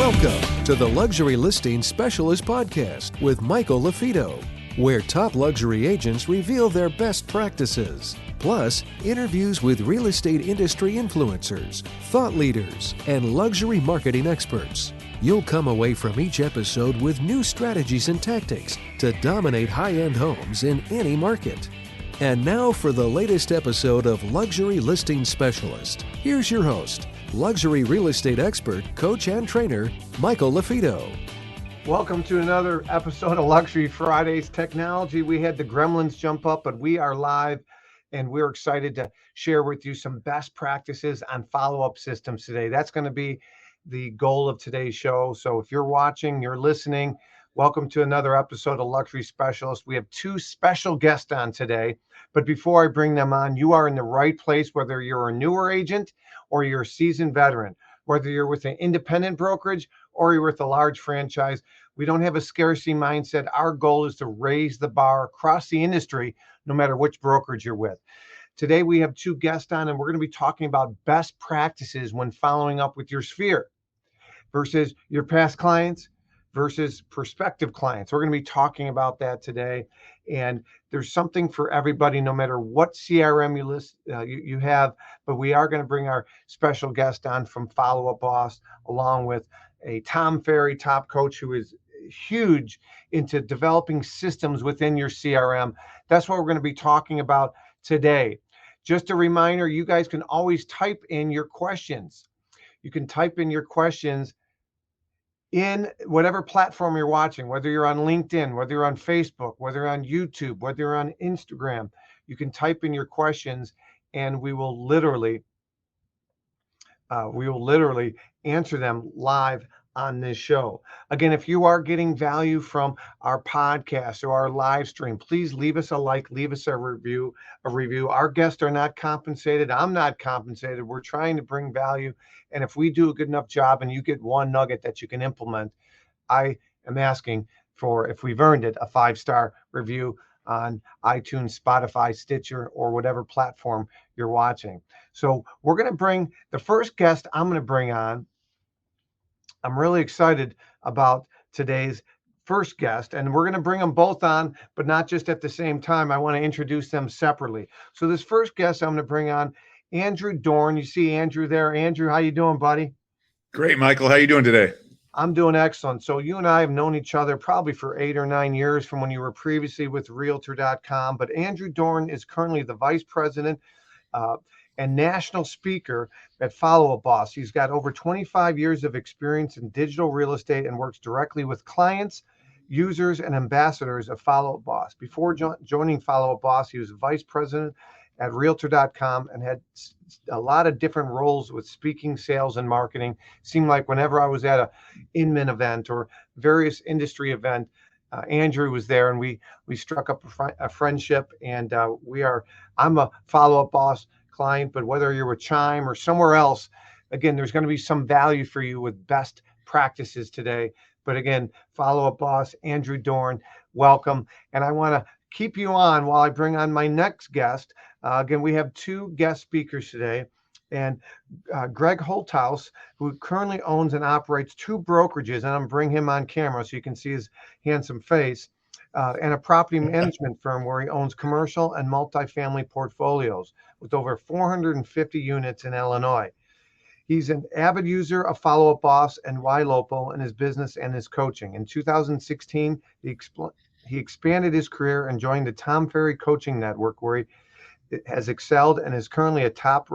Welcome to the Luxury Listing Specialist Podcast with Michael LaFido, where top luxury agents reveal their best practices, plus interviews with real estate industry influencers, thought leaders, and luxury marketing experts. You'll come away from each episode with new strategies and tactics to dominate high-end homes in any market. And now for the latest episode of Luxury Listing Specialist. Here's your host, luxury real estate expert, coach, and trainer, Michael LaFido. Welcome to another episode of Luxury Fridays. Technology, we had the gremlins jump up, but we are live, and we're excited to share with you some best practices on follow-up systems today. That's going to be the goal of today's show. So if you're watching, you're listening, welcome to another episode of Luxury Specialist. We have two special guests on today, but before I bring them on, you are in the right place, whether you're a newer agent or you're a seasoned veteran, whether you're with an independent brokerage or you're with a large franchise. We don't have a scarcity mindset. Our goal is to raise the bar across the industry, no matter which brokerage you're with. Today, we have two guests on, and we're going to be talking about best practices when following up with your sphere versus your past clients versus prospective clients. We're going to be talking about that today. And there's something for everybody, no matter what CRM you have. But we are going to bring our special guest on from Follow-Up Boss, along with a Tom Ferry top coach who is huge into developing systems within your CRM. That's what we're going to be talking about today. Just a reminder, you guys can always type in your questions. You can type in your questions in whatever platform you're watching, whether you're on LinkedIn, whether you're on Facebook, whether you're on YouTube, whether you're on Instagram. You can type in your questions, and we will literally answer them live on this show. Again, if you are getting value from our podcast or our live stream, please leave us a like, leave us a review. Our guests are not compensated. I'm not compensated. We're trying to bring value. And if we do a good enough job and you get one nugget that you can implement, I am asking for, if we've earned it, a 5-star review on iTunes, Spotify, Stitcher, or whatever platform you're watching. So we're going to bring the first guest I'm going to bring on. I'm really excited about today's first guest, and we're going to bring them both on, but not just at the same time. I want to introduce them separately. So this first guest I'm going to bring on, Andrew Dorn. You see Andrew there. Andrew, how you doing, buddy? Great, Michael. How you doing today? I'm doing excellent. So you and I have known each other probably for 8 or 9 years from when you were previously with Realtor.com, but Andrew Dorn is currently the vice president and national speaker at Follow-Up Boss. He's got over 25 years of experience in digital real estate and works directly with clients, users, and ambassadors of Follow-Up Boss. Before joining Follow-Up Boss, he was vice president at Realtor.com and had a lot of different roles with speaking, sales, and marketing. Seemed like whenever I was at a Inman event or various industry event, Andrew was there, and we struck up a friendship. And I'm a Follow-Up Boss client, but whether you're with Chime or somewhere else, again, there's going to be some value for you with best practices today. But again, Follow-Up Boss, Andrew Dorn, welcome. And I want to keep you on while I bring on my next guest. Again, we have two guest speakers today, and Greg Holthaus, who currently owns and operates 2 brokerages, and I'm going to bring him on camera so you can see his handsome face, and a property management firm where he owns commercial and multifamily portfolios with over 450 units in Illinois. He's an avid user of Follow-Up Boss and Ylopo in his business and his coaching. In 2016, he expanded his career and joined the Tom Ferry coaching network, where he has excelled and is currently a top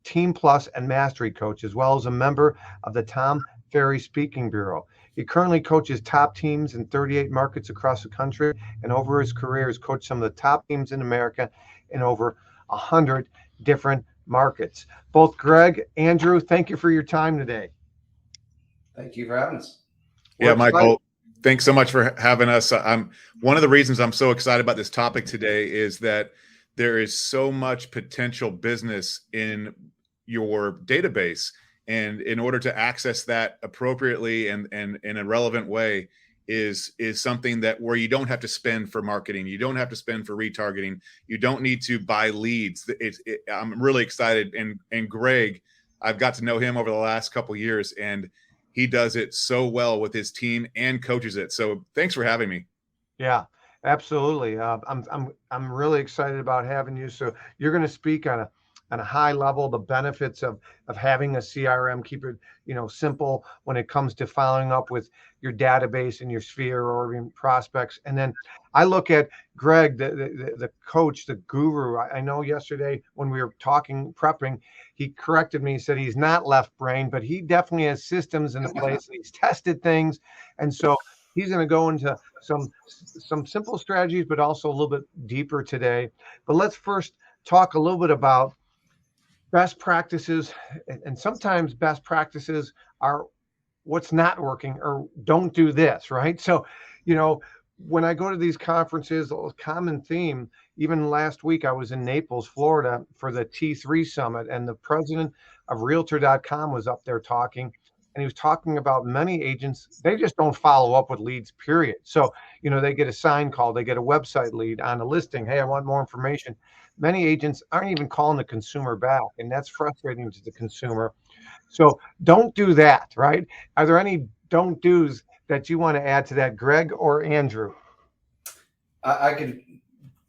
Team Plus and Mastery coach, as well as a member of the Tom Ferry Speaking Bureau. He currently coaches top teams in 38 markets across the country, and over his career has coached some of the top teams in America in over 100 different markets. Both Greg, Andrew, thank you for your time today. Thank you for having us. Yeah, Michael, thanks so much for having us. One of the reasons I'm so excited about this topic today is that there is so much potential business in your database. And in order to access that appropriately and in a relevant way is something that where you don't have to spend for marketing. You don't have to spend for retargeting. You don't need to buy leads. I'm really excited. And Greg, I've got to know him over the last couple of years, and he does it so well with his team and coaches it. So thanks for having me. Yeah, absolutely. I'm really excited about having you. So you're going to speak on a high level, the benefits of having a CRM. Keep it, simple when it comes to following up with your database and your sphere or even prospects. And then I look at Greg, the coach, the guru. I know yesterday when we were talking, prepping, he corrected me. He said he's not left brain, but he definitely has systems in place. And he's tested things, and so he's going to go into some simple strategies, but also a little bit deeper today. But let's first talk a little bit about best practices. And sometimes best practices are what's not working or don't do this, right? So, when I go to these conferences, a common theme, even last week, I was in Naples, Florida for the T3 Summit, and the president of Realtor.com was up there talking. And he was talking about many agents, they just don't follow up with leads, period. So, they get a sign call, they get a website lead on a listing. Hey, I want more information. Many agents aren't even calling the consumer back, and that's frustrating to the consumer. So don't do that, right? Are there any don't do's that you want to add to that, Greg or Andrew? I could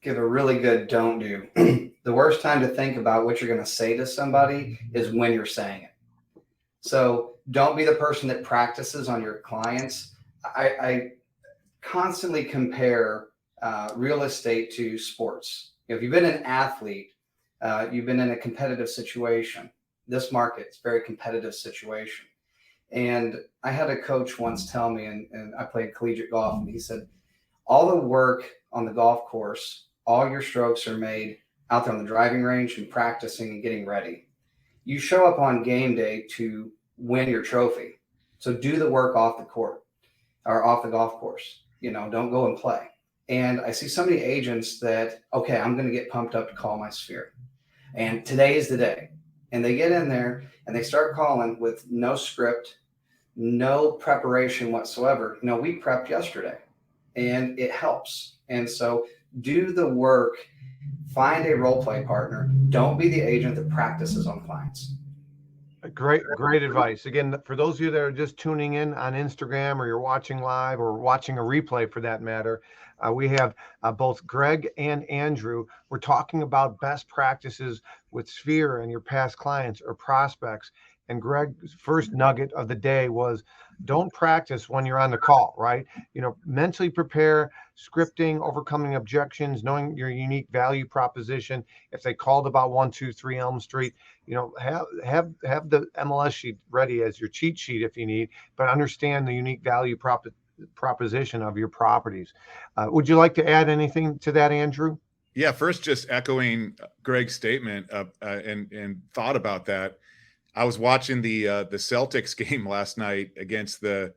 give a really good don't do. The worst time to think about what you're going to say to somebody is when you're saying it. So don't be the person that practices on your clients. I constantly compare real estate to sports. If you've been an athlete, you've been in a competitive situation. This market is a very competitive situation. And I had a coach once tell me, and I played collegiate golf, and he said, all the work on the golf course, all your strokes are made out there on the driving range and practicing and getting ready. You show up on game day to win your trophy. So do the work off the court or off the golf course. Don't go and play. And I see so many agents that, okay, I'm going to get pumped up to call my sphere. And today is the day. And they get in there and they start calling with no script, no preparation whatsoever. We prepped yesterday and it helps. And so do the work, find a role play partner. Don't be the agent that practices on clients. Great advice. Again, for those of you that are just tuning in on Instagram, or you're watching live or watching a replay for that matter, we have both Greg and Andrew. We're talking about best practices with Sphere and your past clients or prospects. And Greg's first nugget of the day was don't practice when you're on the call, right? Mentally prepare, scripting, overcoming objections, knowing your unique value proposition. If they called about 123 Elm Street, have the MLS sheet ready as your cheat sheet if you need, but understand the unique value proposition of your properties. Would you like to add anything to that, Andrew? Yeah, first, just echoing Greg's statement and thought about that. I was watching the Celtics game last night against the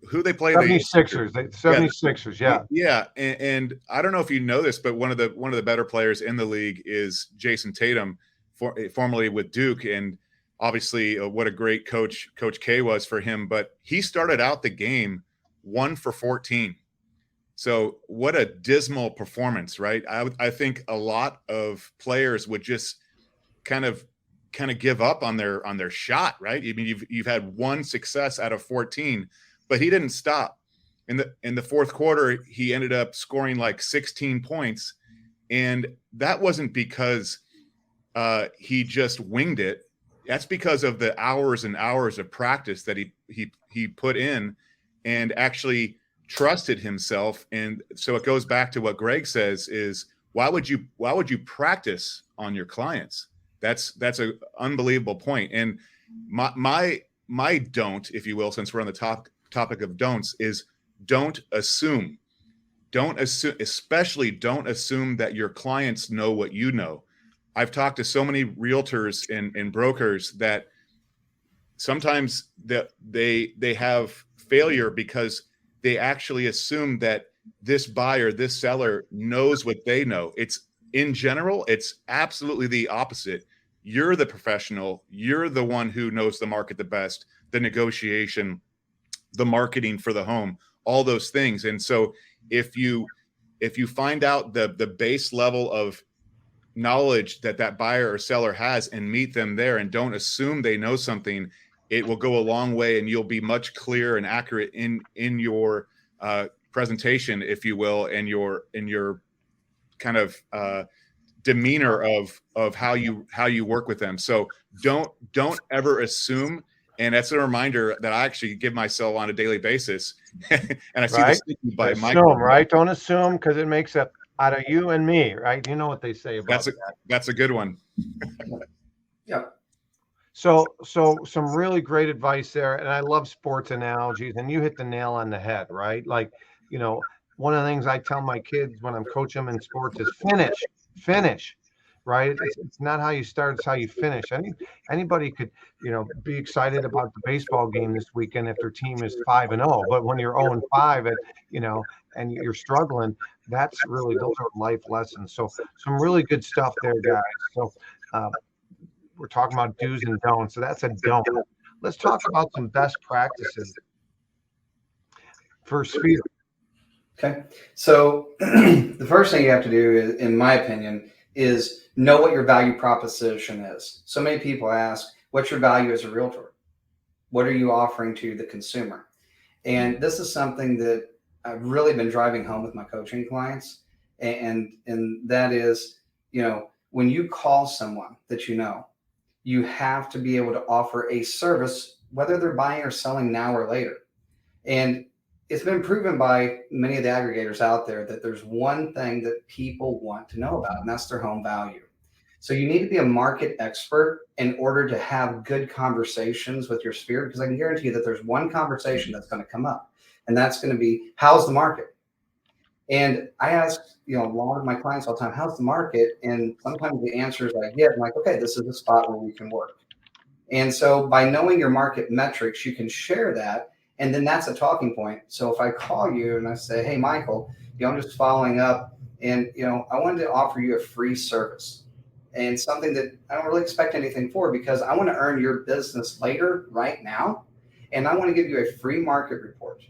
who they play, 76ers. 76ers, yeah. Yeah, and I don't know if you know this, but one of the better players in the league is Jason Tatum, formerly with Duke, and obviously what a great coach Coach K was for him. But he started out the game 1 for 14. So what a dismal performance, right? I think a lot of players would just kind of give up on their shot, right? I mean, you've had one success out of 14, but he didn't stop. In the fourth quarter, he ended up scoring like 16 points, and that wasn't because he just winged it. That's because of the hours and hours of practice that he put in and actually trusted himself. And so it goes back to what Greg says is why would you practice on your clients? That's an unbelievable point. And my don't, if you will, since we're on the topic of don'ts, is don't assume. Don't assume, especially don't assume that your clients know what you know. I've talked to so many realtors and brokers that sometimes that they have failure because they actually assume that this buyer, this seller knows what they know. In general, it's absolutely the opposite. You're the professional. You're the one who knows the market the best, the negotiation, the marketing for the home, all those things. And so if you find out the base level of knowledge that buyer or seller has and meet them there and don't assume they know something, it will go a long way, and you'll be much clearer and accurate in your presentation, if you will, and your kind of demeanor of how you work with them. So don't ever assume. And that's a reminder that I actually give myself on a daily basis. And I see this by Michael. Right? Don't assume, because it makes it out of you and me, right? You know what they say about that. That's a good one. Yeah. So some really great advice there. And I love sports analogies, and you hit the nail on the head, right? Like, one of the things I tell my kids when I'm coaching them in sports is finish, right? It's not how you start, it's how you finish. Anybody could, be excited about the baseball game this weekend if their team is 5-0, but when you're 0-5 and you're struggling, those are life lessons. So some really good stuff there, guys. So we're talking about do's and don'ts. So that's a don't. Let's talk about some best practices for speed. Okay. So the first thing you have to do is, in my opinion, is know what your value proposition is. So many people ask, what's your value as a realtor? What are you offering to the consumer? And this is something that I've really been driving home with my coaching clients. And that is, when you call someone that you have to be able to offer a service, whether they're buying or selling now or later. And it's been proven by many of the aggregators out there that there's one thing that people want to know about, and that's their home value. So you need to be a market expert in order to have good conversations with your sphere, because I can guarantee you that there's one conversation that's going to come up, and that's going to be, how's the market? And I ask, a lot of my clients all the time, how's the market? And sometimes the answers I get, I'm like, okay, this is the spot where we can work. And so by knowing your market metrics, you can share that. And then that's a talking point. So if I call you and I say, hey, Michael, I'm just following up, and, I wanted to offer you a free service and something that I don't really expect anything for, because I want to earn your business later, right now. And I want to give you a free market report.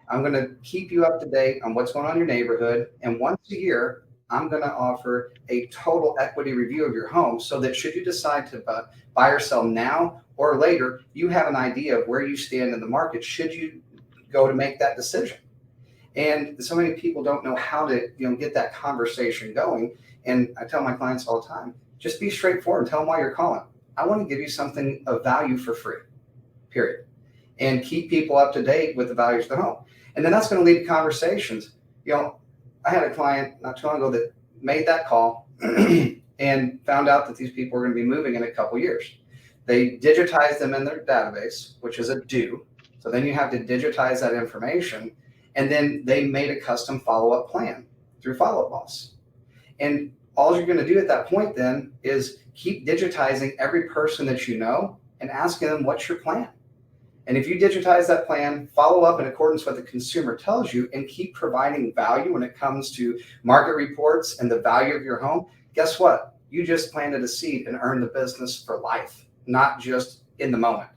I'm going to keep you up to date on what's going on in your neighborhood. And once a year, I'm going to offer a total equity review of your home, so that should you decide to buy or sell now or later, you have an idea of where you stand in the market should you go to make that decision. And so many people don't know how to get that conversation going. And I tell my clients all the time, just be straightforward and tell them why you're calling. I want to give you something of value for free, period. And keep people up to date with the values of the home. And then that's going to lead to conversations. I had a client not too long ago that made that call and found out that these people were going to be moving in a couple years. They digitized them in their database, which is a do. So then you have to digitize that information. And then they made a custom follow-up plan through Follow-Up Boss. And all you're going to do at that point then is keep digitizing every person that you know and asking them, what's your plan? And if you digitize that plan, follow up in accordance with what the consumer tells you, and keep providing value when it comes to market reports and the value of your home, guess what? You just planted a seed and earned the business for life, not just in the moment.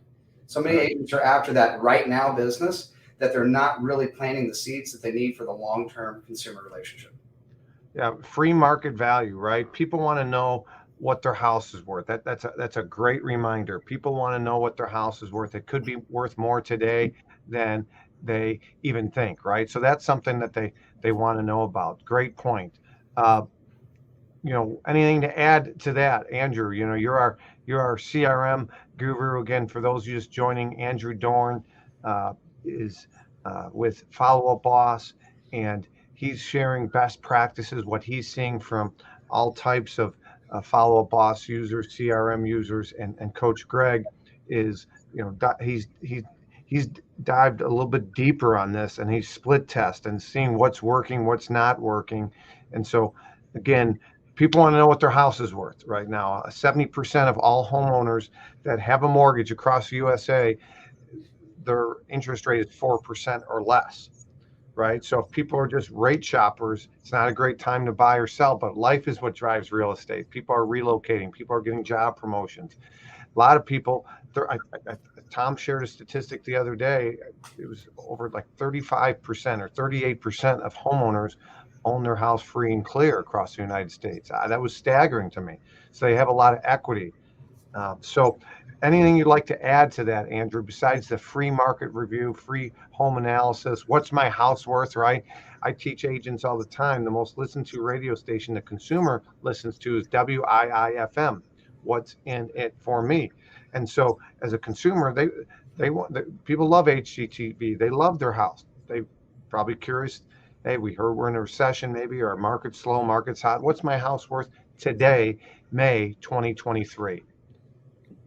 So many agents are after that right now business that they're not really planting the seeds that they need for the long-term consumer relationship. Yeah, free market value, right? People want to know what their house is worth. That's a great reminder. People want to know what their house is worth. It could be worth more today than they even think, right? So that's something that they want to know about. Great point. Anything to add to that, Andrew? You're our CRM guru. Again, for those of you just joining, Andrew Dorn is with Follow-Up Boss, and he's sharing best practices, what he's seeing from all types of Follow-Up Boss users, CRM users, and Coach Greg is, he's dived a little bit deeper on this, and he's split test and seeing what's working, what's not working. And so, again, people want to know what their house is worth right now. 70% of all homeowners that have a mortgage across the USA, their interest rate is 4% or less. Right. So if people are just rate shoppers, it's not a great time to buy or sell, but life is what drives real estate. People are relocating. People are getting job promotions. A lot of people, Tom shared a statistic the other day. It was over like 35% or 38% of homeowners own their house free and clear across the United States. That was staggering to me. So they have a lot of equity. So anything you'd like to add to that, Andrew, besides the free market review, free home analysis? What's my house worth, right? I teach agents all the time. The most listened to radio station the consumer listens to is WIIFM. What's in it for me? And so as a consumer, people love HGTV. They love their house. They probably curious. Hey, we heard we're in a recession, maybe, or market's slow, market's hot. What's my house worth today, May 2023?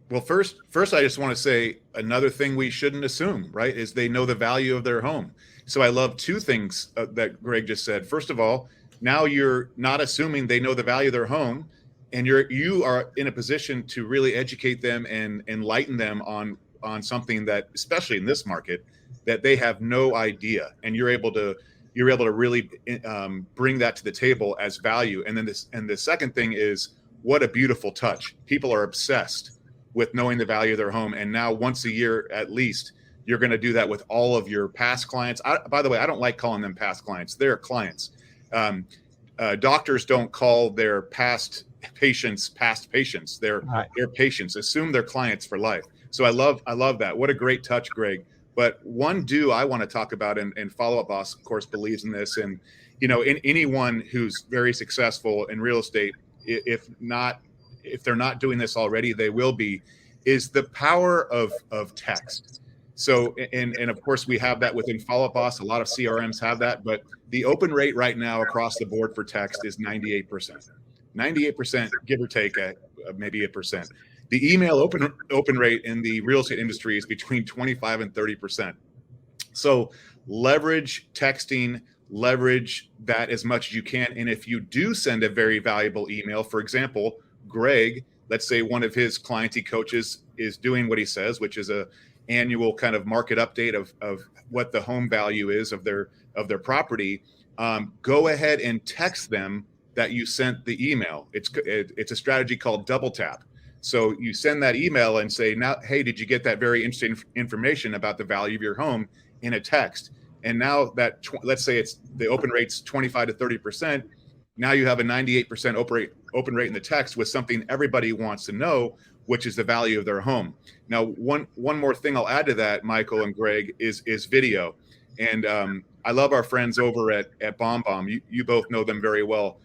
Well, first, I just want to say another thing we shouldn't assume, right, is they know the value of their home. So I love two things that Greg just said. First of all, now you're not assuming they know the value of their home, and you are in a position to really educate them and enlighten them on something that, especially in this market, that they have no idea, and you're able to really bring that to the table as value. And then the second thing is, what a beautiful touch. People are obsessed with knowing the value of their home. And now once a year, at least, you're going to do that with all of your past clients. By the way, I don't like calling them past clients. They're clients. Doctors don't call their past patients. They're patients. Assume they're clients for life. So I love that. What a great touch, Greg. But one do I want to talk about, and Follow-Up Boss, of course, believes in this. And, in anyone who's very successful in real estate, if they're not doing this already, they will be, is the power of text. So, and of course we have that within Follow-Up Boss. A lot of CRMs have that, but the open rate right now across the board for text is 98%, give or take maybe a percent. The email open rate in the real estate industry is between 25 and 30%. So leverage texting, leverage that as much as you can. And if you do send a very valuable email, for example, Greg, let's say one of his clients he coaches is doing what he says, which is a annual kind of market update of what the home value is of their property. Go ahead and text them that you sent the email. It's a strategy called double tap. So you send that email and say, now, hey, did you get that very interesting information about the value of your home in a text? And now that let's say it's the open rate's 25 to 30%. Now you have a 98% open rate in the text with something everybody wants to know, which is the value of their home. Now, one more thing I'll add to that, Michael and Greg, is video. And I love our friends over at BombBomb. You both know them very well.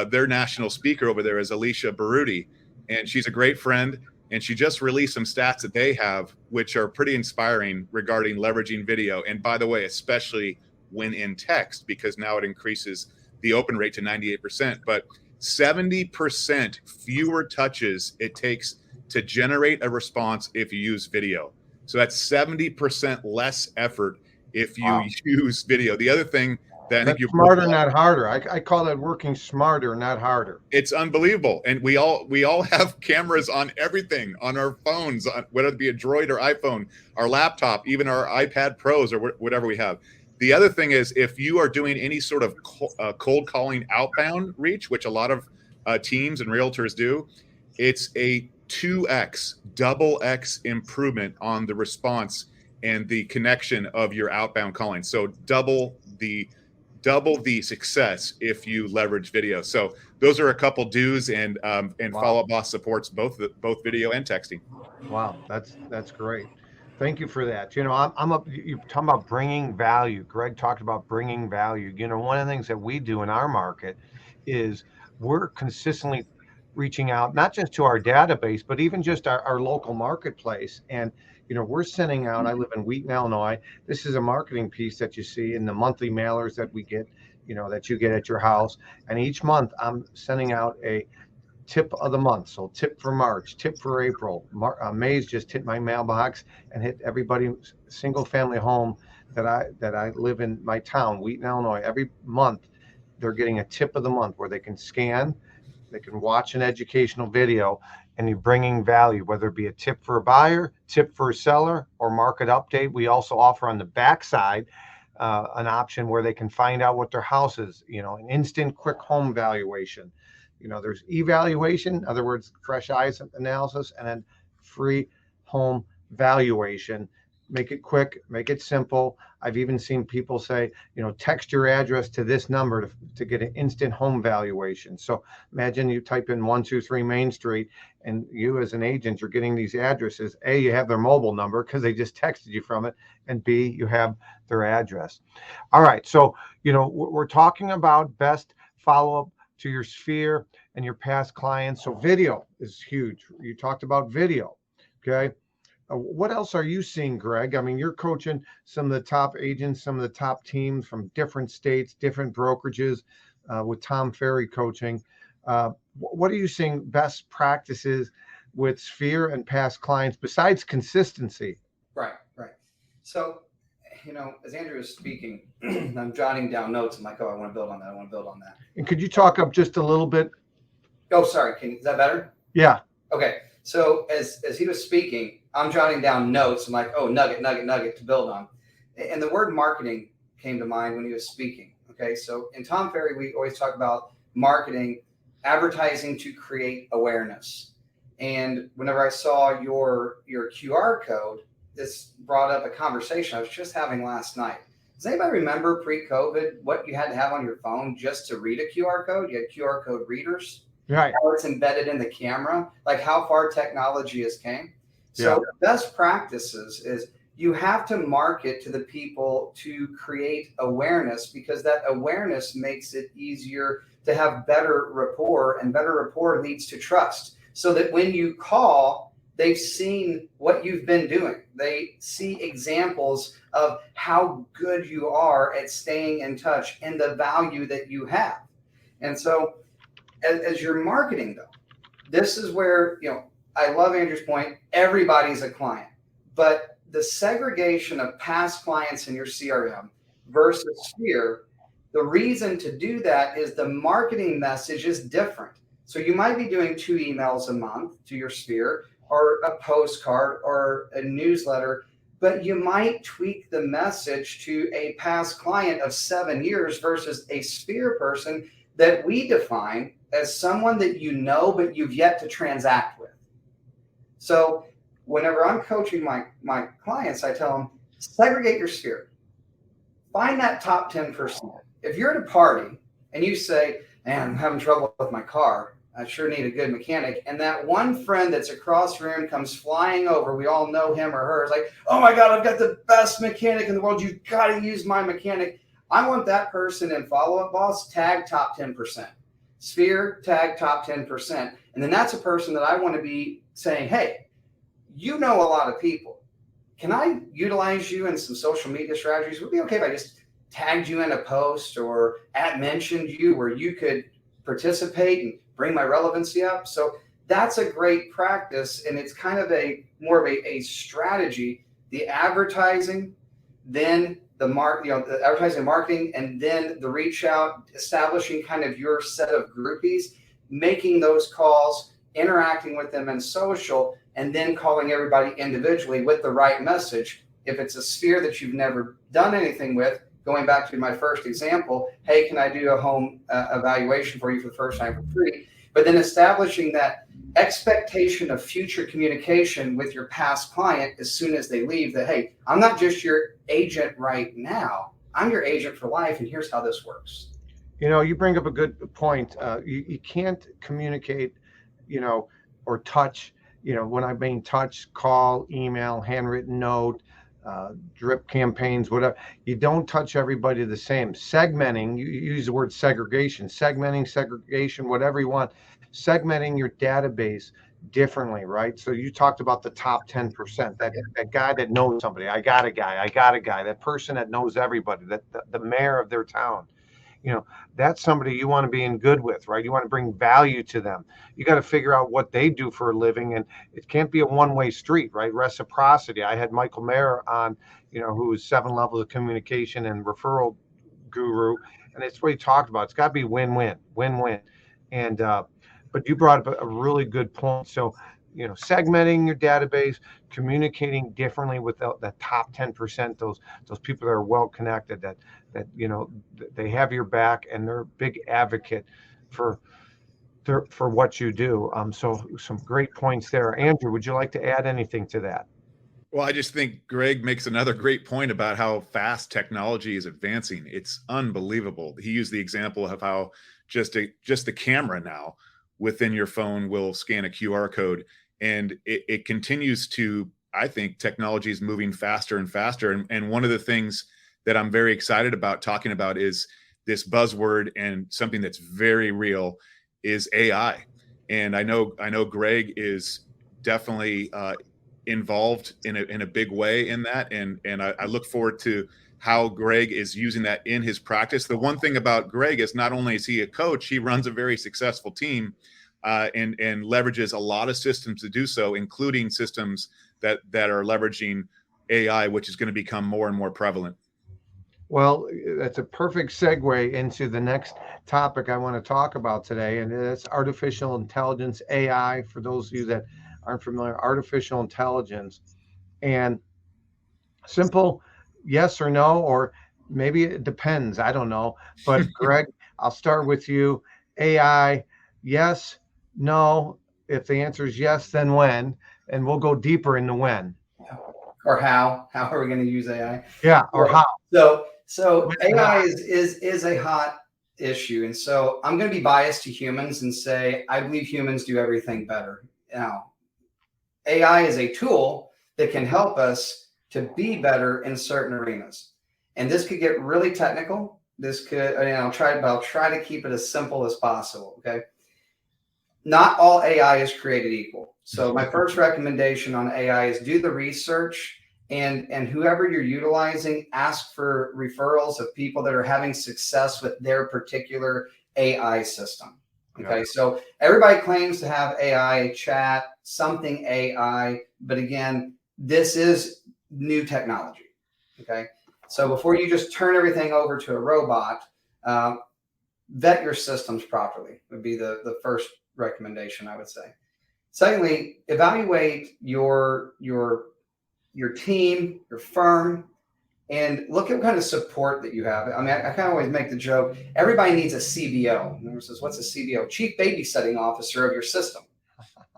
Their national speaker over there is Alicia Baruti, and she's a great friend. And she just released some stats that they have, which are pretty inspiring regarding leveraging video. And by the way, especially when in text, because now it increases the open rate to 98%, but 70% fewer touches it takes to generate a response if you use video. So that's 70% less effort if you use video. The other thing that I think you're smarter, not harder. I call that working smarter, not harder. It's unbelievable. And we all have cameras on everything, on our phones, whether it be a Droid or iPhone, our laptop, even our iPad Pros or whatever we have. The other thing is, if you are doing any sort of cold calling outbound reach, which a lot of teams and realtors do, it's a 2x, double X improvement on the response and the connection of your outbound calling. So double the success if you leverage video. So those are a couple do's, and wow. Follow-Up Boss supports both video and texting. Wow, that's great. Thank you for that. You're talking about bringing value. Greg talked about bringing value. One of the things that we do in our market is we're consistently reaching out, not just to our database, but even just our local marketplace. And, we're sending out, I live in Wheaton, Illinois. This is a marketing piece that you see in the monthly mailers that we get, that you get at your house. And each month I'm sending out a tip of the month. So tip for March, tip for April. May's just hit my mailbox and hit everybody, single family home that I live in my town, Wheaton, Illinois. Every month they're getting a tip of the month where they can scan, they can watch an educational video, and you're bringing value, whether it be a tip for a buyer, tip for a seller, or market update. We also offer on the backside an option where they can find out what their house is, an instant quick home valuation. There's evaluation, in other words, fresh eyes analysis, and then free home valuation make it quick, make it simple. I've even seen people say, text your address to this number to get an instant home valuation. So imagine you type in 123 Main Street, and you as an agent, you're getting these addresses. A, you have their mobile number because they just texted you from it, and B, you have their address. All right, so we're talking about best follow-up to your sphere and your past clients. So video is huge. You talked about video. Okay. What else are you seeing, Greg? I mean, you're coaching some of the top agents, some of the top teams from different states, different brokerages, with Tom Ferry coaching. What are you seeing best practices with sphere and past clients besides consistency? Right. So, as Andrew was speaking, I'm jotting down notes. I'm like, oh, I want to build on that. I want to build on that. And could you talk up just a little bit? Oh, sorry. Is that better? Yeah. Okay. So as he was speaking, I'm jotting down notes. I'm like, oh, nugget to build on. And the word marketing came to mind when he was speaking. Okay. So in Tom Ferry, we always talk about marketing, advertising to create awareness. And whenever I saw your QR code, this brought up a conversation I was just having last night. Does anybody remember pre-COVID what you had to have on your phone just to read a QR code? You had QR code readers. Right. How it's embedded in the camera, like how far technology has came. So best practices is you have to market to the people to create awareness, because that awareness makes it easier to have better rapport, and better rapport leads to trust. So that when you call, they've seen what you've been doing. They see examples of how good you are at staying in touch and the value that you have. And so as you're marketing, though, this is where, I love Andrew's point. Everybody's a client, but the segregation of past clients in your CRM versus sphere, the reason to do that is the marketing message is different. So you might be doing 2 emails a month to your sphere, or a postcard or a newsletter, but you might tweak the message to a past client of 7 years versus a sphere person that we define as someone that but you've yet to transact with. So whenever I'm coaching my clients, I tell them, segregate your sphere. Find that top 10%. If you're at a party and you say, man, I'm having trouble with my car, I sure need a good mechanic, and that one friend that's across the room comes flying over, we all know him or her, is like, oh my God, I've got the best mechanic in the world, you've got to use my mechanic. I want that person in Follow-Up Boss, tag top 10%. Sphere, tag top 10%. And then that's a person that I want to be saying, hey, you know a lot of people. Can I utilize you in some social media strategies? Would it be okay if I just tagged you in a post or mentioned you where you could participate and bring my relevancy up? So that's a great practice. And it's kind of more of a strategy, the advertising, then the advertising and marketing, and then the reach out, establishing kind of your set of groupies, making those calls, interacting with them in social, and then calling everybody individually with the right message. If it's a sphere that you've never done anything with, going back to my first example, hey, can I do a home evaluation for you for the first time for free? But then establishing that expectation of future communication with your past client as soon as they leave, that, hey, I'm not just your agent right now, I'm your agent for life, and here's how this works. You bring up a good point. You can't communicate, or touch, when I mean touch, call, email, handwritten note, drip campaigns, whatever. You don't touch everybody the same. Segmenting, you use the word segregation, whatever you want. Segmenting your database differently, right? So you talked about the top 10%, that guy that knows somebody. I got a guy, that person that knows everybody, that the mayor of their town. That's somebody you want to be in good with, right? You want to bring value to them. You got to figure out what they do for a living, and it can't be a one-way street, right? Reciprocity. I had Michael Mayer on, who is 7 levels of communication and referral guru, and it's what he talked about. It's got to be win-win. And but you brought up a really good point. So, segmenting your database, communicating differently with the top 10%, those people that are well connected, that they have your back, and they're a big advocate for what you do. So some great points there. Andrew, would you like to add anything to that? Well, I just think Greg makes another great point about how fast technology is advancing. It's unbelievable. He used the example of how just the camera now within your phone will scan a QR code, and it continues to. I think technology is moving faster and faster. And one of the things that I'm very excited about talking about is this buzzword, and something that's very real is AI. And I know Greg is definitely involved in a big way in that. And I look forward to how Greg is using that in his practice. The one thing about Greg is not only is he a coach, he runs a very successful team and leverages a lot of systems to do so, including systems that are leveraging AI, which is going to become more and more prevalent. Well, that's a perfect segue into the next topic I want to talk about today, and it's artificial intelligence, AI. For those of you that aren't familiar, artificial intelligence, and simple yes or no, or maybe it depends. I don't know. But Greg, I'll start with you. AI, yes, no. If the answer is yes, then when? And we'll go deeper into when. Or how are we going to use AI? Yeah, or how. So AI is a hot issue. And so I'm going to be biased to humans and say, I believe humans do everything better. Now, AI is a tool that can help us to be better in certain arenas. And this could get really technical. This could, I'll try to keep it as simple as possible. Okay. Not all AI is created equal. So my first recommendation on AI is do the research, and whoever you're utilizing, ask for referrals of people that are having success with their particular AI system. Okay. So everybody claims to have AI, chat, something AI, but again, this is new technology. Okay. So before you just turn everything over to a robot, vet your systems properly would be the first recommendation, I would say. Secondly, evaluate your team, your firm, and look at what kind of support that you have. I mean, I kind of always make the joke, everybody needs a CBO. Everyone says, what's a CBO? Chief Babysitting Officer of your system.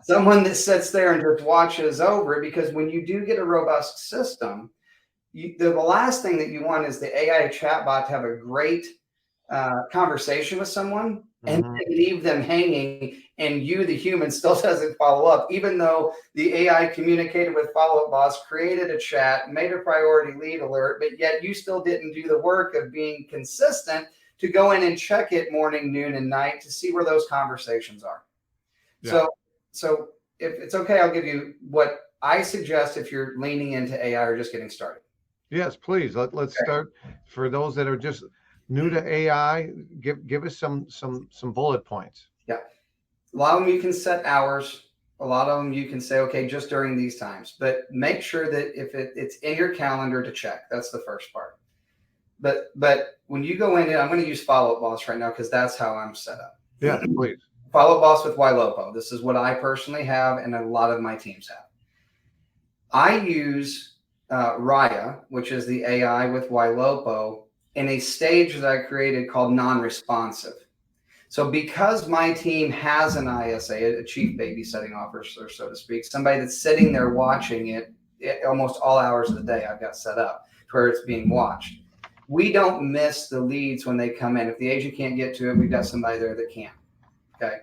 Someone that sits there and just watches over it, because when you do get a robust system, the last thing that you want is the AI chatbot to have a great conversation with someone and then leave them hanging, and you, the human, still doesn't follow up, even though the AI communicated with Follow-Up Boss, created a chat, made a priority lead alert, but yet you still didn't do the work of being consistent to go in and check it morning, noon, and night to see where those conversations are. Yeah. So if it's okay, I'll give you what I suggest if you're leaning into AI or just getting started. Yes, please. Let's start. For those that are just new to AI, give us some bullet points. Yeah. A lot of them you can set hours. A lot of them you can say, okay, just during these times, but make sure that if it's in your calendar to check. That's the first part. But when you go in, I'm going to use Follow-Up Boss right now because that's how I'm set up. Yeah, please. Follow-Up Boss with Ylopo. This is what I personally have, and a lot of my teams have. I use Raya, which is the AI with Ylopo, in a stage that I created called non-responsive. So because my team has an ISA, a chief babysitting officer, so to speak, somebody that's sitting there watching it almost all hours of the day, I've got set up to where it's being watched. We don't miss the leads when they come in. If the agent can't get to it, we've got somebody there that can. Okay.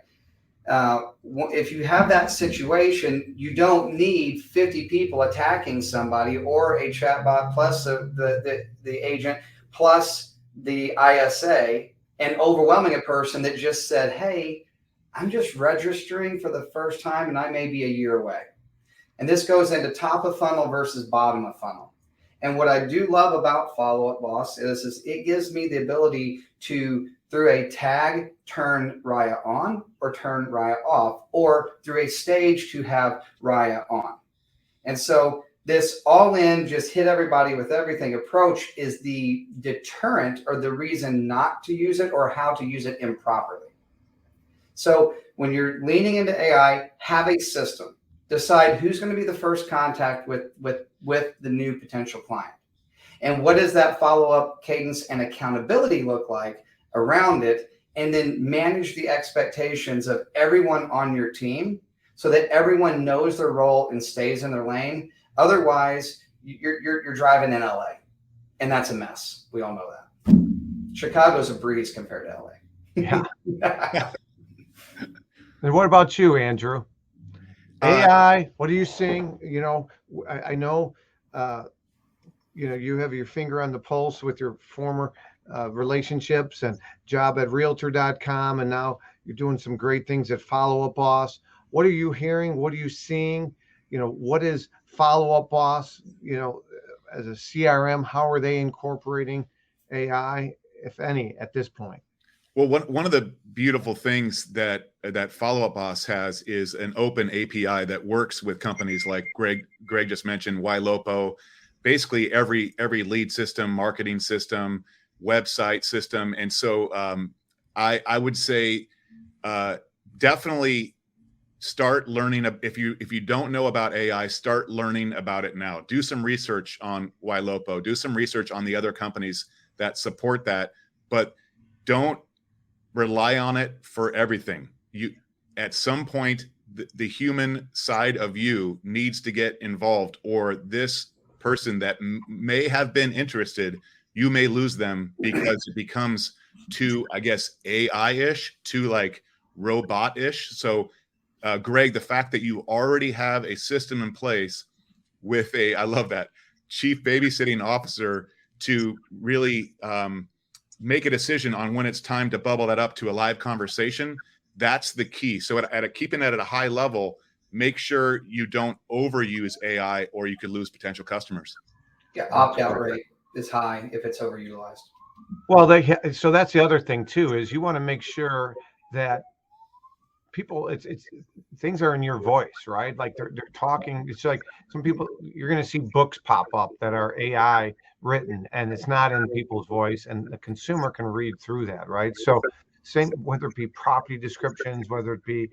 If you have that situation, you don't need 50 people attacking somebody or a chatbot plus the agent plus the ISA and overwhelming a person that just said, hey, I'm just registering for the first time and I may be a year away. And this goes into top of funnel versus bottom of funnel. And what I do love about Follow-Up Boss is it gives me the ability to, through a tag, turn Raya on or turn Raya off, or through a stage to have Raya on. And so this all-in, just hit everybody with everything approach is the deterrent or the reason not to use it or how to use it improperly. So when you're leaning into AI, have a system. Decide who's going to be the first contact with the new potential client. And what does that follow-up cadence and accountability look like around it? And then manage the expectations of everyone on your team so that everyone knows their role and stays in their lane. Otherwise, you're driving in LA, and that's a mess. We all know that. Chicago's a breeze compared to LA. Yeah. And what about you, Andrew? AI, what are you seeing? I know, you have your finger on the pulse with your former relationships and job at realtor.com. And now you're doing some great things at Follow-Up Boss. What are you hearing? What are you seeing? What is Follow-Up Boss, as a CRM? How are they incorporating AI, if any, at this point? Well, one of the beautiful things that Follow-Up Boss has is an open API that works with companies like Greg just mentioned, Ylopo, basically every lead system, marketing system, website system. And so I would say definitely start learning. If you don't know about AI, start learning about it now. Do some research on Ylopo. Do some research on the other companies that support that, but don't rely on it for everything. You, at some point, the human side of you needs to get involved, or this person that may have been interested, you may lose them because it becomes too, I guess, AI-ish, too like robot-ish. So, Greg, the fact that you already have a system in place with I love that, chief babysitting officer to really make a decision on when it's time to bubble that up to a live conversation. That's the key. So keeping it at a high level, make sure you don't overuse AI or you could lose potential customers. Yeah, opt-out rate is high if it's overutilized. Well, so that's the other thing too, is you want to make sure that people, it's things are in your voice, right? Like they're talking. It's like some people, you're going to see books pop up that are AI written and it's not in people's voice, and the consumer can read through that, right? So same, whether it be property descriptions, whether it be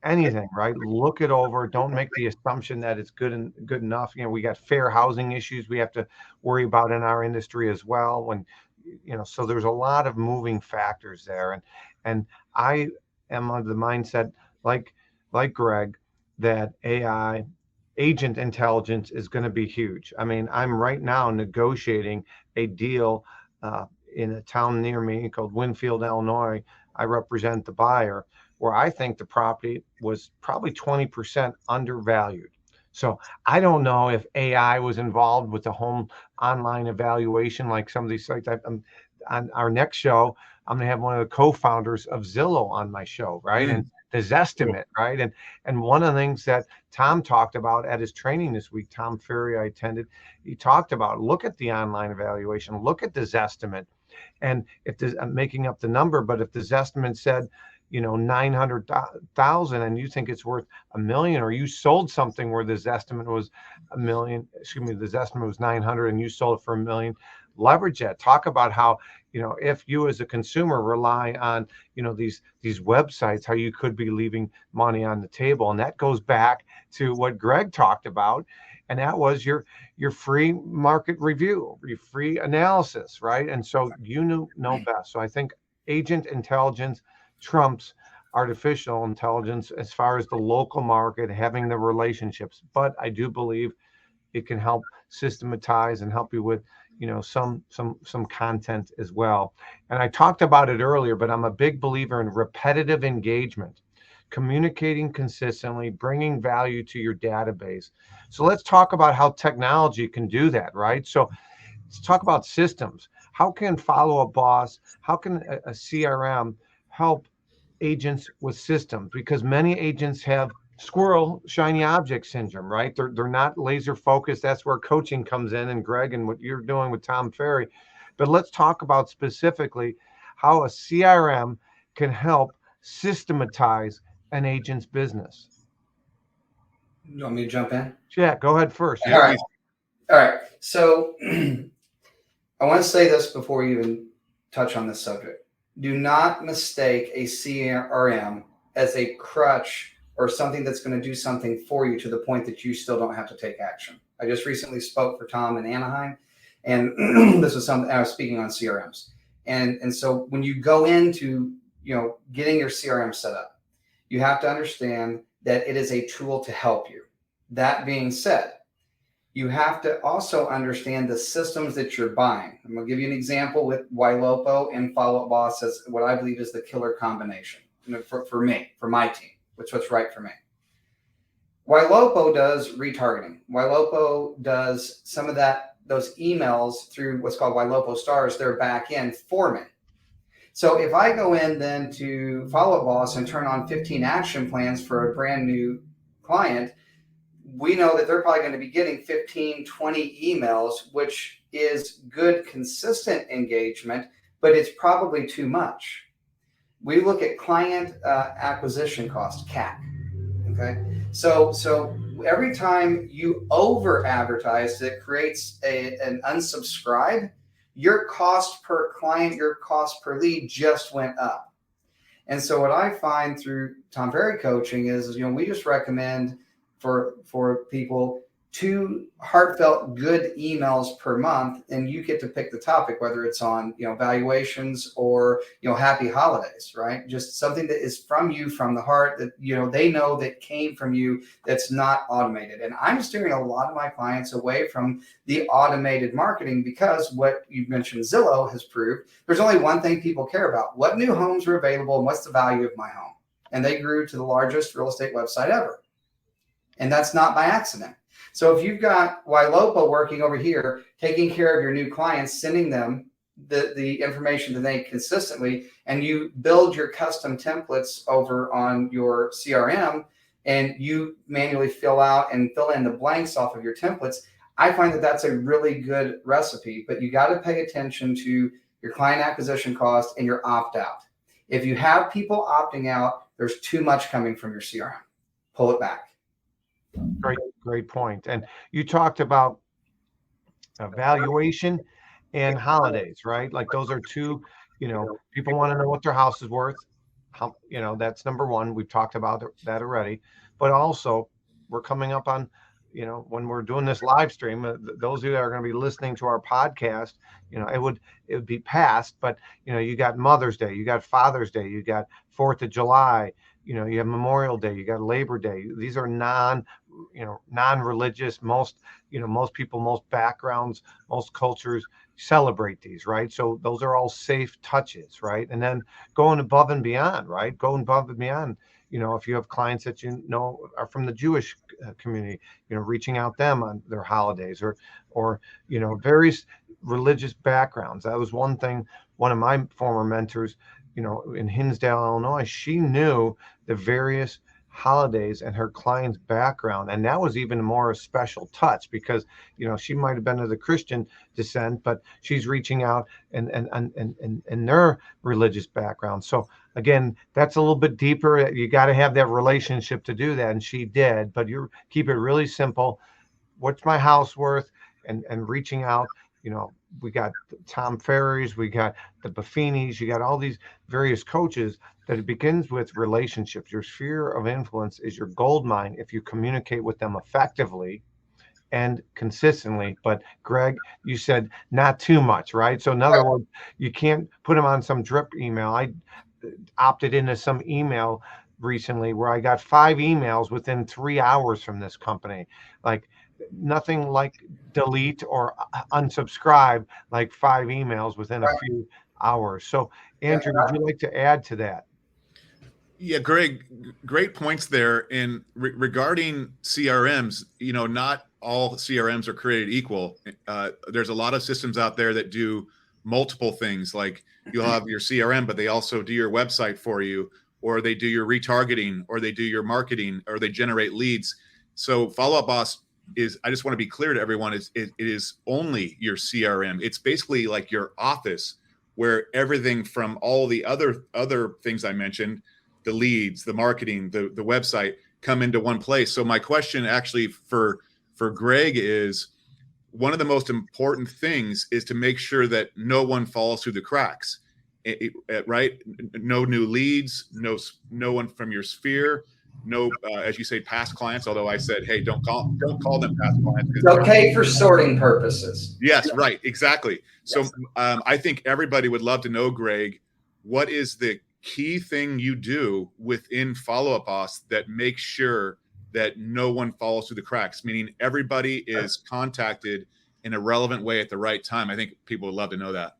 anything, right? Look it over. Don't make the assumption that it's good enough. We got fair housing issues we have to worry about in our industry as well. So there's a lot of moving factors there, and I am of the mindset, like Greg, that AI agent intelligence is going to be huge. I mean, I'm right now negotiating a deal in a town near me called Winfield, Illinois. I represent the buyer, where I think the property was probably 20% undervalued. So I don't know if AI was involved with the home online evaluation, like some of these sites. On our next show, I'm going to have one of the co-founders of Zillow on my show, right? And the Zestimate, right? And one of the things that Tom talked about at his training this week, Tom Ferry, I attended, he talked about, look at the online evaluation, look at the Zestimate. And if I'm making up the number, but if the Zestimate said, 900,000 and you think it's worth $1 million, or you sold something where the Zestimate was $1 million, the Zestimate was 900 and you sold it for $1 million, leverage that. Talk about how, if you as a consumer rely on, these websites, how you could be leaving money on the table. And that goes back to what Greg talked about. And that was your free market review, your free analysis, right? And so know best. So I think agent intelligence trumps artificial intelligence as far as the local market, having the relationships. But I do believe it can help systematize and help you with, some content as well. And I talked about it earlier, but I'm a big believer in repetitive engagement, communicating consistently, bringing value to your database. So let's talk about how technology can do that, right? So let's talk about systems. How can Follow-Up Boss, how can a CRM help agents with systems? Because many agents have squirrel shiny object syndrome, right? They're not laser focused. That's where coaching comes in, and Greg, and what you're doing with Tom Ferry. But let's talk about specifically how a CRM can help systematize an agent's business. You want me to jump in? Yeah, go ahead first. All right. So I want to say this before you even touch on this subject. Do not mistake a CRM as a crutch or something that's going to do something for you to the point that you still don't have to take action. I just recently spoke for Tom in Anaheim, and this was something I was speaking on CRMs. And so when you go into, getting your CRM set up, you have to understand that it is a tool to help you. That being said, you have to also understand the systems that you're buying. I'm going to give you an example with Ylopo and Follow-Up Boss as what I believe is the killer combination for me, for my team, what's right for me. Ylopo does retargeting. Ylopo does some of those emails through what's called Ylopo Stars, their back end for me. So if I go in then to Follow-Up Boss and turn on 15 action plans for a brand new client, we know that they're probably going to be getting 15, 20 emails, which is good, consistent engagement, but it's probably too much. We look at client acquisition cost, CAC. Okay. So every time you over advertise, it creates an unsubscribe. Your cost per client, your cost per lead just went up. And so what I find through Tom Ferry coaching is, we just recommend for people 2 heartfelt good emails per month, and you get to pick the topic, whether it's on valuations or happy holidays, right? Just something that is from you, from the heart, that they know that came from you, that's not automated. And I'm steering a lot of my clients away from the automated marketing, because what you mentioned, Zillow has proved there's only one thing people care about: what new homes are available and what's the value of my home. And they grew to the largest real estate website ever. And that's not by accident. So if you've got Ylopo working over here, taking care of your new clients, sending them the information that they consistently, and you build your custom templates over on your CRM, and you manually fill in the blanks off of your templates, I find that that's a really good recipe. But you got to pay attention to your client acquisition cost and your opt-out. If you have people opting out, there's too much coming from your CRM. Pull it back. Great point. And you talked about valuation and holidays, right? Like those are two, people want to know what their house is worth. How, that's number one. We've talked about that already. But also, we're coming up on, when we're doing this live stream, those of you that are going to be listening to our podcast, it would be past, but you got Mother's Day, you got Father's Day, you got 4th of July, you have Memorial Day, you got Labor Day. These are non-religious. Most people, most backgrounds, most cultures celebrate these, right? So those are all safe touches, right? And then going above and beyond, right? Going above and beyond. If you have clients that are from the Jewish community, reaching out them on their holidays, or various religious backgrounds. That was one thing. One of my former mentors, in Hinsdale, Illinois, she knew the various holidays and her client's background, and that was even more a special touch, because she might have been of the Christian descent, but she's reaching out and their religious background. So again, that's a little bit deeper. You got to have that relationship to do that, and she did. But you keep it really simple. What's my house worth? And reaching out. We got Tom Ferry's, we got the Buffini's, you got all these various coaches, that it begins with relationships. Your sphere of influence is your gold mine if you communicate with them effectively and consistently. But Greg, you said not too much, right? So in other words, you can't put them on some drip email. I opted into some email recently where I got 5 emails within 3 hours from this company. Like, nothing like delete or unsubscribe, like 5 emails within a few hours. So Andrew, would you like to add to that? Yeah, Greg, great points there. And regarding CRMs, not all CRMs are created equal. There's a lot of systems out there that do multiple things. Like you'll have your CRM, but they also do your website for you, or they do your retargeting, or they do your marketing, or they generate leads. So Follow-Up Boss I just want to be clear to everyone, it is only your CRM. It's basically like your office, where everything from all the other things I mentioned, the leads, the marketing, the website, come into one place. So my question actually for Greg is, one of the most important things is to make sure that no one falls through the cracks, right? No new leads, no one from your sphere. No, as you say, past clients. Although I said, hey, don't call them past clients. It's okay for sorting purposes. Yes, right, exactly. Yes. So I think everybody would love to know, Greg, what is the key thing you do within Follow-Up Boss that makes sure that no one falls through the cracks, meaning everybody is contacted in a relevant way at the right time. I think people would love to know that.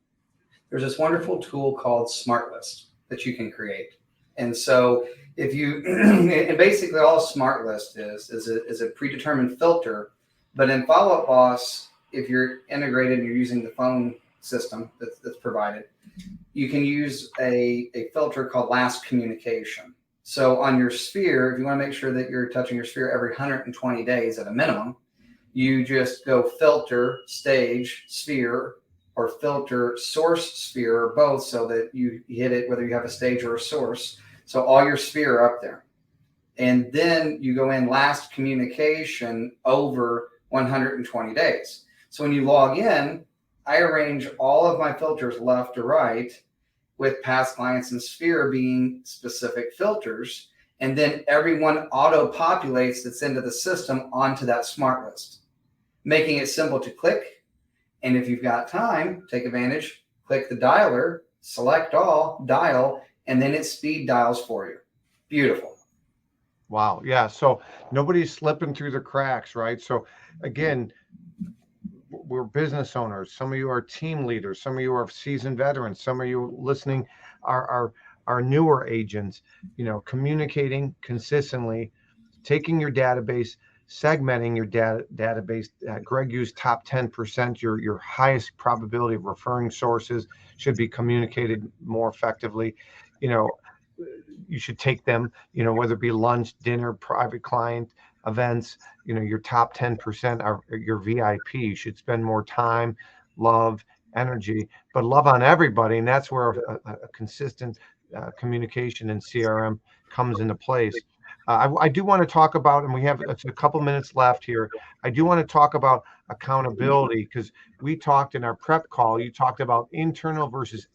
There's this wonderful tool called Smart List that you can create. And so if you, and basically all Smart List is a predetermined filter, but in Follow-Up Boss, if you're integrated and you're using the phone system that's provided, you can use a filter called last communication. So on your sphere, if you want to make sure that you're touching your sphere every 120 days at a minimum, you just go filter, stage, sphere, or filter, source, sphere, or both, so that you hit it whether you have a stage or a source. So all your sphere are up there. And then you go in last communication over 120 days. So when you log in, I arrange all of my filters left to right, with past clients and sphere being specific filters. And then everyone auto populates that's into the system onto that Smart List, making it simple to click. And if you've got time, take advantage, click the dialer, select all, dial, and then it speed dials for you. Beautiful. Wow. Yeah. So nobody's slipping through the cracks, right? So again, we're business owners. Some of you are team leaders. Some of you are seasoned veterans. Some of you listening are newer agents. You know, communicating consistently, taking your database, segmenting your database. Greg used top 10%. Your highest probability of referring sources should be communicated more effectively. You know, you should take them, you know, whether it be lunch, dinner, private client events, you know, your top 10% are your VIP. You should spend more time, love, energy, but love on everybody. And that's where a consistent communication and CRM comes into place. I do want to talk about, and we have a couple minutes left here. I do want to talk about accountability, because we talked in our prep call, you talked about internal versus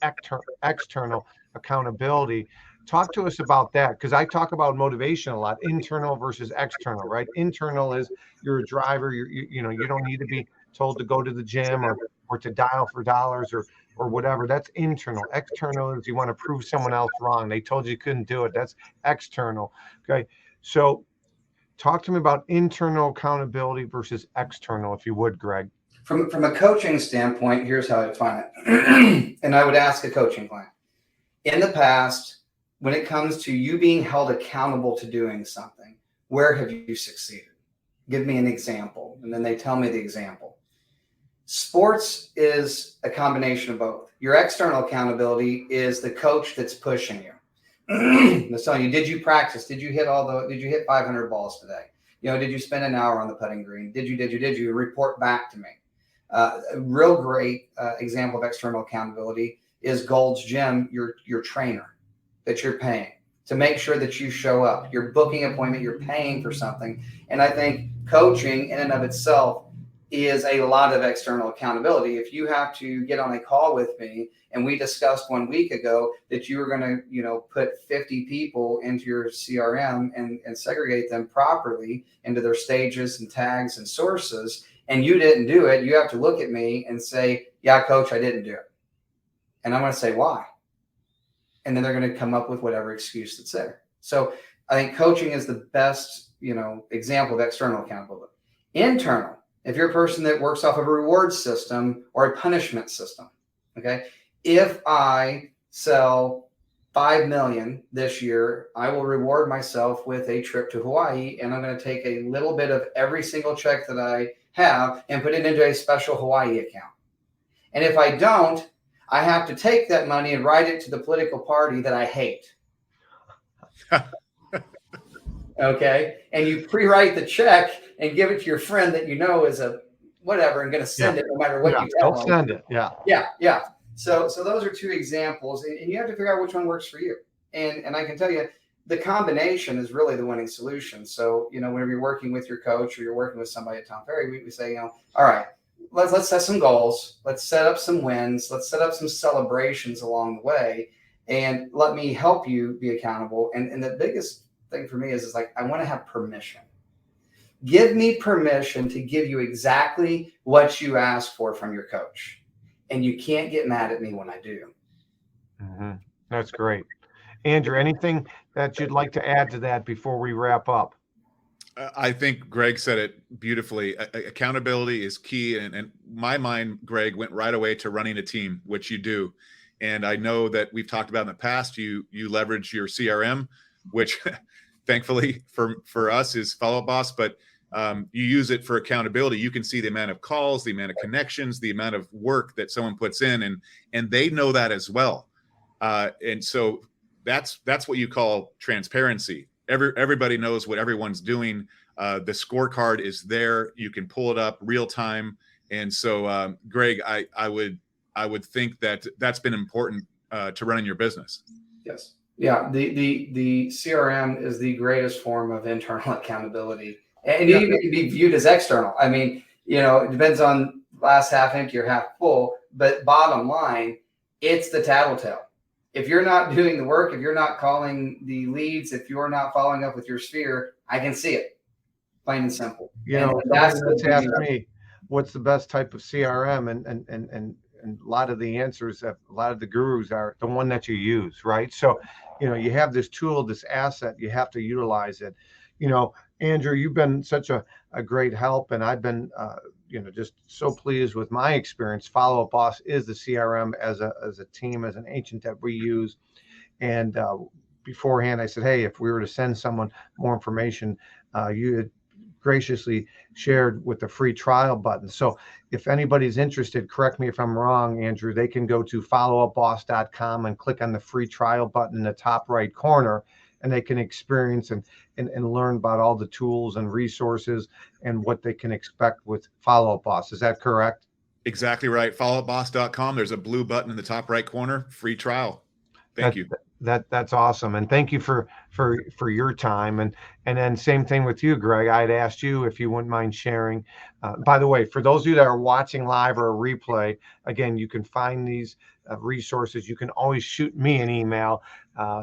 external accountability. Talk to us about that, because I talk about motivation a lot, internal versus external, right? Internal is you're a driver, you know, you don't need to be told to go to the gym or to dial for dollars or whatever. That's internal. External is you want to prove someone else wrong. They told you couldn't do it. That's external. Okay. So talk to me about internal accountability versus external, if you would, Greg. From a coaching standpoint, here's how I define it. And I would ask a coaching client, in the past, when it comes to you being held accountable to doing something, where have you succeeded? Give me an example. And then they tell me the example. Sports is a combination of both. Your external accountability is the coach that's pushing you. That's telling you, did you practice? Did you hit 500 balls today? You know, did you spend an hour on the putting green? Did you report back to me? A real great example of external accountability is Gold's Gym, your trainer that you're paying to make sure that you show up. You're booking an appointment, you're paying for something. And I think coaching in and of itself is a lot of external accountability. If you have to get on a call with me, and we discussed 1 week ago that you were going to, you know, put 50 people into your CRM and segregate them properly into their stages and tags and sources, and you didn't do it, you have to look at me and say, yeah, coach, I didn't do it. And I'm going to say, why? And then they're going to come up with whatever excuse that's there. So I think coaching is the best, you know, example of external accountability. Internal, if you're a person that works off of a reward system or a punishment system, okay? If I sell 5 million this year, I will reward myself with a trip to Hawaii, and I'm going to take a little bit of every single check that I have and put it into a special Hawaii account. And if I don't, I have to take that money and write it to the political party that I hate. Okay. And you pre-write the check and give it to your friend that you know is a whatever and going to send it no matter what you tell them. Don't send it. Yeah. Yeah. Yeah. So those are two examples, and you have to figure out which one works for you. And I can tell you, the combination is really the winning solution. So, you know, whenever you're working with your coach or you're working with somebody at Tom Ferry, we say, you know, all right, let's set some goals. Let's set up some wins. Let's set up some celebrations along the way, and let me help you be accountable. And the biggest thing for me is like, I want to have permission. Give me permission to give you exactly what you ask for from your coach. And you can't get mad at me when I do. Mm-hmm. That's great. Andrew, anything that you'd like to add to that before we wrap up? I think Greg said it beautifully. Accountability is key. And my mind, Greg, went right away to running a team, which you do. And I know that we've talked about in the past, you leverage your CRM, which thankfully for us is Follow-Up Boss, but you use it for accountability. You can see the amount of calls, the amount of connections, the amount of work that someone puts in, and they know that as well. And so that's what you call transparency. Everybody knows what everyone's doing. The scorecard is there. You can pull it up real time. And so, Greg, I would think that that's been important to running your business. Yes. Yeah. The CRM is the greatest form of internal accountability, and it even can be viewed as external. I mean, it depends on glass half empty or half full, but bottom line, it's the tattletale. If you're not doing the work, if you're not calling the leads, if you're not following up with your sphere, I can see it. Plain and simple. That's asked me, what's the best type of CRM? And a lot of the answers, a lot of the gurus are the one that you use, right? So, you have this tool, this asset, you have to utilize it. Andrew, you've been such a great help, and I've been, just so pleased with my experience. Follow-Up Boss is the CRM as a team, as an agent that we use. And beforehand, I said, hey, if we were to send someone more information, you had graciously shared with the free trial button. So if anybody's interested, correct me if I'm wrong, Andrew, they can go to followupboss.com and click on the free trial button in the top right corner, and they can experience and learn about all the tools and resources and what they can expect with Follow-Up Boss. Is that correct? Exactly right. Followupboss.com. There's a blue button in the top right corner, free trial. Thank you. That's awesome. And thank you for your time. And then same thing with you, Greg. I'd asked you if you wouldn't mind sharing. By the way, for those of you that are watching live or a replay, again, you can find these resources. You can always shoot me an email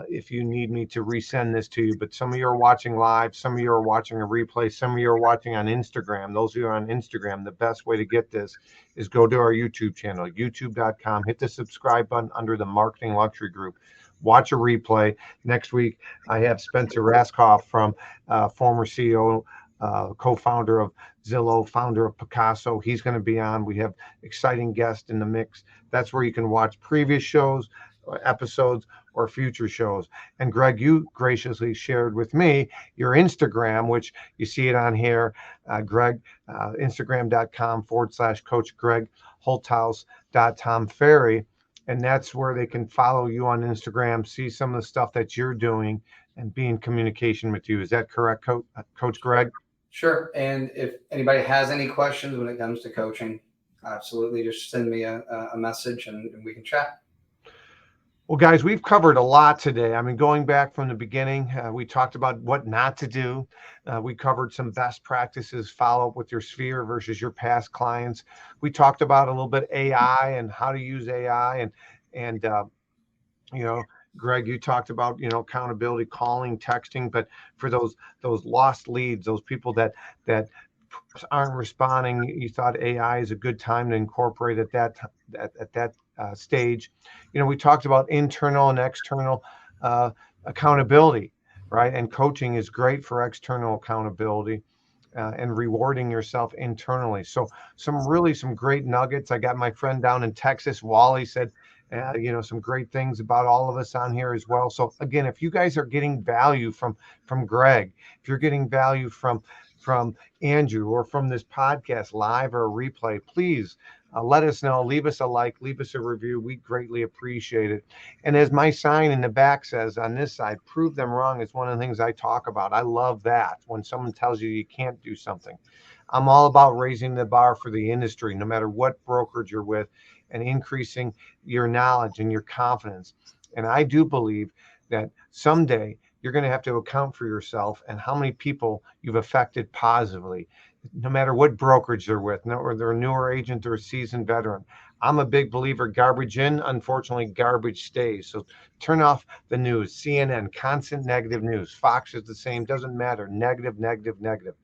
if you need me to resend this to you. But some of you are watching live, some of you are watching a replay, some of you are watching on Instagram. Those of you on Instagram, the best way to get this is go to our YouTube channel, youtube.com, hit the subscribe button under the Marketing Luxury Group. Watch a replay. Next week, I have Spencer Raskoff from former CEO, co-founder of Zillow, founder of Picasso. He's going to be on. We have exciting guests in the mix. That's where you can watch previous shows, episodes, or future shows. And Greg, you graciously shared with me your Instagram, which you see it on here, Greg, Instagram.com/Coach Greg Holthaus.Tom Ferry. And that's where they can follow you on Instagram, see some of the stuff that you're doing, and be in communication with you. Is that correct, Coach Greg? Sure. And if anybody has any questions when it comes to coaching, absolutely just send me a message and we can chat. Well, guys, we've covered a lot today. I mean, going back from the beginning, we talked about what not to do. We covered some best practices, follow up with your sphere versus your past clients. We talked about a little bit AI and how to use AI. And Greg, you talked about, accountability, calling, texting. But for those lost leads, those people that aren't responding, you thought AI is a good time to incorporate at that stage. We talked about internal and external accountability, right? And coaching is great for external accountability and rewarding yourself internally. So some great nuggets. I got my friend down in Texas, Wally, said, some great things about all of us on here as well. So again, if you guys are getting value from Greg, if you're getting value from Andrew or from this podcast live or replay, please let us know. Leave us a like, leave us a review. We greatly appreciate it. And as my sign in the back says on this side, prove them wrong is one of the things I talk about. I love that when someone tells you you can't do something. I'm all about raising the bar for the industry, no matter what brokerage you're with, and increasing your knowledge and your confidence. And I do believe that someday you're going to have to account for yourself and how many people you've affected positively, no matter what brokerage they're with, or they're a newer agent or a seasoned veteran. I'm a big believer, garbage in, unfortunately, garbage stays. So turn off the news, CNN, constant negative news. Fox is the same, doesn't matter. Negative, negative, negative.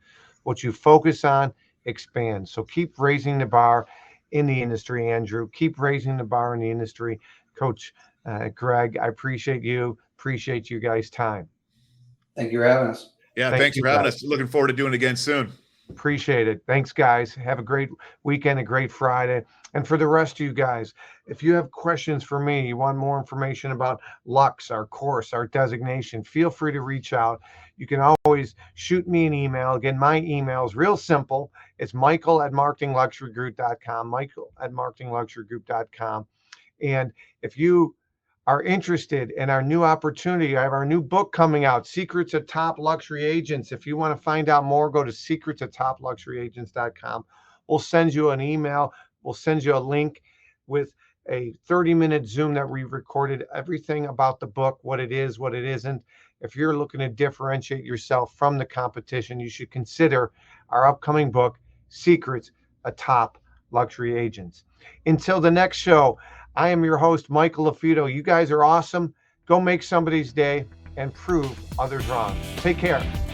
What you focus on expands. So keep raising the bar in the industry, Andrew. Keep raising the bar in the industry. Coach Greg, I appreciate you guys' time. Thank you for having us. Yeah, Thank thanks you, for having guys. us. Looking forward to doing it again soon. Appreciate it. Thanks, guys. Have a great weekend, a great Friday. And for the rest of you guys, if you have questions for me, you want more information about Lux, our course, our designation, feel free to reach out. You can always shoot me an email. Again, my email is real simple. It's michael@marketingluxurygroup.com, michael@marketingluxurygroup.com. And if you are interested in our new opportunity, I have our new book coming out, Secrets of Top Luxury Agents. If you want to find out more, go to secretsofTopLuxuryAgents.com. We'll send you an email. We'll send you a link with a 30-minute Zoom that we recorded, everything about the book, what it is, what it isn't. If you're looking to differentiate yourself from the competition, you should consider our upcoming book, Secrets of Top Luxury Agents. Until the next show, I am your host, Michael Lafito. You guys are awesome. Go make somebody's day and prove others wrong. Take care.